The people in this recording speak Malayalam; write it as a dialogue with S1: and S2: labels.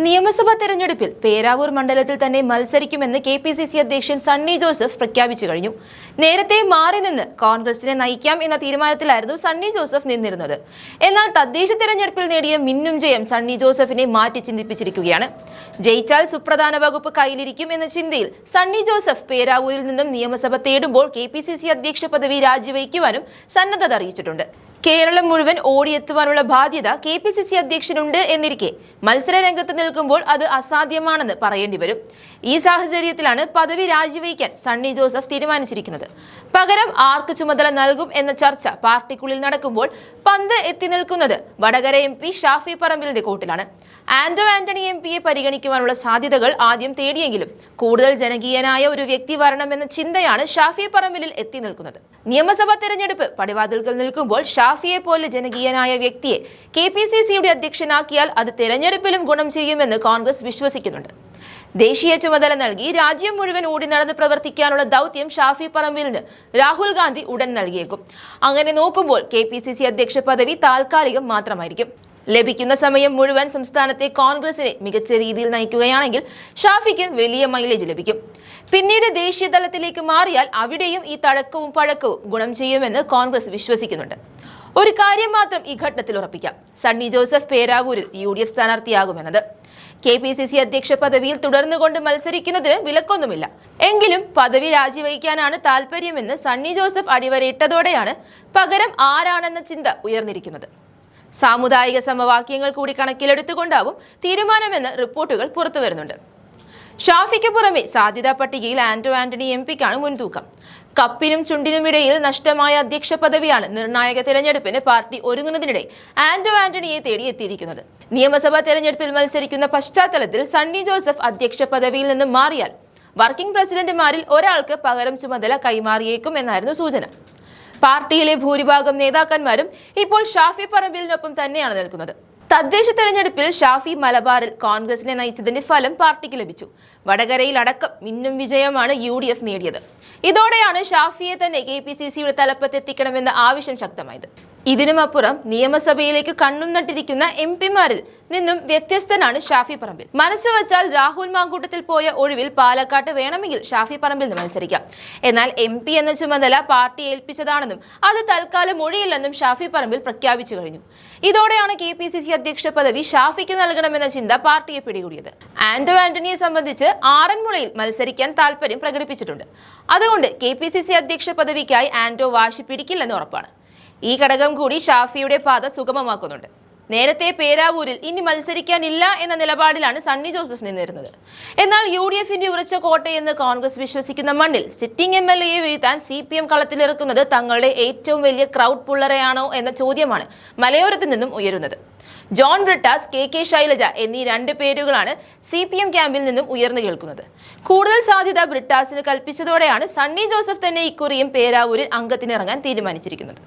S1: നിയമസഭാ തെരഞ്ഞെടുപ്പിൽ പേരാവൂർ മണ്ഡലത്തിൽ തന്നെ മത്സരിക്കുമെന്ന് കെപിസിസി അധ്യക്ഷൻ സണ്ണി ജോസഫ് പ്രഖ്യാപിച്ചു കഴിഞ്ഞു. നേരത്തെ മാറി നിന്ന് കോൺഗ്രസിനെ നയിക്കാം എന്ന തീരുമാനത്തിലായിരുന്നു സണ്ണി ജോസഫ് നിന്നിരുന്നത്. എന്നാൽ തദ്ദേശ തെരഞ്ഞെടുപ്പിൽ നേടിയ മിന്നും ജയം സണ്ണി ജോസഫിനെ മാറ്റി ചിന്തിപ്പിച്ചിരിക്കുകയാണ്. ജയിച്ചാൽ സുപ്രധാന വകുപ്പ് കയ്യിലിരിക്കും എന്ന ചിന്തയിൽ സണ്ണി ജോസഫ് പേരാവൂരിൽ നിന്നും നിയമസഭ തേടുമ്പോൾ കെപിസിസി അധ്യക്ഷ പദവി രാജിവെക്കുവാനും സന്നദ്ധത അറിയിച്ചിട്ടുണ്ട്. കേരളം മുഴുവൻ ഓടിയെത്തുവാനുള്ള ബാധ്യത കെപിസിസി അധ്യക്ഷനുണ്ട് എന്നിരിക്കെ മത്സര രംഗത്ത് നിൽക്കുമ്പോൾ അത് അസാധ്യമാണെന്ന് പറയേണ്ടി വരും. ഈ സാഹചര്യത്തിലാണ് പദവി രാജിവെക്കാൻ സണ്ണി ജോസഫ് തീരുമാനിച്ചിരിക്കുന്നത്. പകരം ആർക്ക് ചുമതല നൽകും എന്ന ചർച്ച പാർട്ടിക്കുള്ളിൽ നടക്കുമ്പോൾ പന്ത് എത്തി നിൽക്കുന്നത് വടകര MP ഷാഫി പറമ്പിലിന്റെ കോട്ടിലാണ്. ആന്റോ ആന്റണി MPയെ പരിഗണിക്കുവാനുള്ള സാധ്യതകൾ ആദ്യം തേടിയെങ്കിലും കൂടുതൽ ജനകീയനായ ഒരു വ്യക്തി വരണമെന്ന ചിന്തയാണ് ഷാഫി പറമ്പിലിൽ എത്തി നിൽക്കുന്നത്. നിയമസഭാ തെരഞ്ഞെടുപ്പ് പടിവാതിൽക്കൽ നിൽക്കുമ്പോൾ ഷാഫിയെ പോലെ ജനകീയനായ വ്യക്തിയെ കെപിസിസിയുടെ അധ്യക്ഷനാക്കിയാൽ അത് തെരഞ്ഞെടുപ്പിലും ഗുണം ചെയ്യുമെന്ന് കോൺഗ്രസ് വിശ്വസിക്കുന്നുണ്ട്. ദേശീയ ചുമതല നൽകി രാജ്യം മുഴുവൻ ഓടി നടന്ന് പ്രവർത്തിക്കാനുള്ള ദൗത്യം ഷാഫി പറമ്പിലിന് രാഹുൽ ഗാന്ധി ഉടൻ നൽകിയേക്കും. അങ്ങനെ നോക്കുമ്പോൾ കെപിസിസി അധ്യക്ഷ പദവി താൽക്കാലികം മാത്രമായിരിക്കും. ലഭിക്കുന്ന സമയം മുഴുവൻ സംസ്ഥാനത്തെ കോൺഗ്രസിനെ മികച്ച രീതിയിൽ നയിക്കുകയാണെങ്കിൽ ഷാഫിക്ക് വലിയ മൈലേജ് ലഭിക്കും. പിന്നീട് ദേശീയ തലത്തിലേക്ക് മാറിയാൽ അവിടെയും ഈ തഴക്കവും പഴക്കവും ഗുണം ചെയ്യുമെന്ന് കോൺഗ്രസ് വിശ്വസിക്കുന്നുണ്ട്. ഒരു കാര്യം മാത്രം ഈ ഘട്ടത്തിൽ ഉറപ്പിക്കാം: സണ്ണി ജോസഫ് പേരാവൂരിൽ UDF സ്ഥാനാർത്ഥിയാകുമെന്നത്. കെപിസിസി അധ്യക്ഷ പദവിയിൽ തുടർന്നുകൊണ്ട് മത്സരിക്കുന്നതിന് വിലക്കൊന്നുമില്ല. എങ്കിലും പദവി രാജിവെക്കാനാണ് താല്പര്യമെന്ന് സണ്ണി ജോസഫ് അടിവരയിട്ടതോടെയാണ് പകരം ആരാണെന്ന ചിന്ത ഉയർന്നിരിക്കുന്നത്. സാമുദായിക സമവാക്യങ്ങൾ കൂടി കണക്കിലെടുത്തുകൊണ്ടാവും തീരുമാനമെന്ന് റിപ്പോർട്ടുകൾ പുറത്തുവരുന്നുണ്ട്. ഷാഫിക്ക് പുറമെ സാധ്യതാ പട്ടികയിൽ ആന്റോ ആന്റണി MPക്കാണ് മുൻതൂക്കം. കപ്പിനും ചുണ്ടിനുമിടയിൽ നഷ്ടമായ അധ്യക്ഷ പദവിയാണ് നിർണായക തെരഞ്ഞെടുപ്പിന് പാർട്ടി ഒരുങ്ങുന്നതിനിടെ ആന്റോ ആന്റണിയെ തേടിയെത്തിയിരിക്കുന്നത്. നിയമസഭാ തെരഞ്ഞെടുപ്പിൽ മത്സരിക്കുന്ന പശ്ചാത്തലത്തിൽ സണ്ണി ജോസഫ് അധ്യക്ഷ പദവിയിൽ നിന്ന് മാറിയാൽ വർക്കിംഗ് പ്രസിഡന്റുമാരിൽ ഒരാൾക്ക് പകരം ചുമതല കൈമാറിയേക്കും എന്നായിരുന്നു സൂചന. പാർട്ടിയിലെ ഭൂരിഭാഗം നേതാക്കന്മാരും ഇപ്പോൾ ഷാഫി പറമ്പിലിനൊപ്പം തന്നെയാണ് നിൽക്കുന്നത്. തദ്ദേശ തെരഞ്ഞെടുപ്പിൽ ഷാഫി മലബാറിൽ കോൺഗ്രസിനെ നയിച്ചതിന്റെ ഫലം പാർട്ടിക്ക് ലഭിച്ചു. വടകരയിൽ അടക്കം മിന്നും വിജയമാണ് UDF നേടിയത്. ഇതോടെയാണ് ഷാഫിയെ തന്നെ കെപിസിസിയുടെ തലപ്പത്തെത്തിക്കണമെന്ന ആവശ്യം ശക്തമായത്. ഇതിനുമപ്പുറം നിയമസഭയിലേക്ക് കണ്ണും നട്ടിരിക്കുന്ന MPമാരിൽ നിന്നും വ്യത്യസ്തനാണ് ഷാഫി പറമ്പിൽ. മനസ്സ് വച്ചാൽ രാഹുൽ മാങ്കൂട്ടത്തിൽ പോയ ഒഴിവിൽ പാലക്കാട്ട് വേണമെങ്കിൽ ഷാഫി പറമ്പിൽ മത്സരിക്കാം. എന്നാൽ MP എന്ന ചുമതല പാർട്ടി ഏൽപ്പിച്ചതാണെന്നും അത് തൽക്കാലം ഒഴിയില്ലെന്നും ഷാഫി പറമ്പിൽ പ്രഖ്യാപിച്ചു കഴിഞ്ഞു. ഇതോടെയാണ് കെപിസിസി അധ്യക്ഷ പദവി ഷാഫിക്ക് നൽകണമെന്ന ചിന്ത പാർട്ടിയെ പിടികൂടിയത്. ആന്റോ ആന്റണിയെ സംബന്ധിച്ച് ആറന്മുളയിൽ മത്സരിക്കാൻ താല്പര്യം പ്രകടിപ്പിച്ചിട്ടുണ്ട്. അതുകൊണ്ട് കെപിസിസി അധ്യക്ഷ പദവിക്കായി ആന്റോ വാശി പിടിക്കില്ലെന്ന് ഉറപ്പാണ്. ഈ ഘടകം കൂടി ഷാഫിയുടെ പാത സുഗമമാക്കുന്നുണ്ട്. നേരത്തെ പേരാവൂരിൽ ഇനി മത്സരിക്കാനില്ല എന്ന നിലപാടിലാണ് സണ്ണി ജോസഫ് നിന്നിരുന്നത്. എന്നാൽ UDFന്റെ ഉറച്ച കോട്ടയെന്ന് കോൺഗ്രസ് വിശ്വസിക്കുന്ന മണ്ണിൽ സിറ്റിംഗ് MLAയെ വീഴ്ത്താൻ CPM കളത്തിലിറക്കുന്നത് തങ്ങളുടെ ഏറ്റവും വലിയ ക്രൗഡ് പുള്ളറയാണോ എന്ന ചോദ്യമാണ് മലയോരത്ത് നിന്നും ഉയരുന്നത്. ജോൺ ബ്രിട്ടാസ്, KK ശൈലജ എന്നീ രണ്ട് പേരുകളാണ് CPM ക്യാമ്പിൽ നിന്നും ഉയർന്നു കേൾക്കുന്നത്. കൂടുതൽ സാധ്യത ബ്രിട്ടാസിന് കൽപ്പിച്ചതോടെയാണ് സണ്ണി ജോസഫ് തന്നെ ഇക്കുറിയും പേരാവൂരിൽ അംഗത്തിനിറങ്ങാൻ തീരുമാനിച്ചിരിക്കുന്നത്.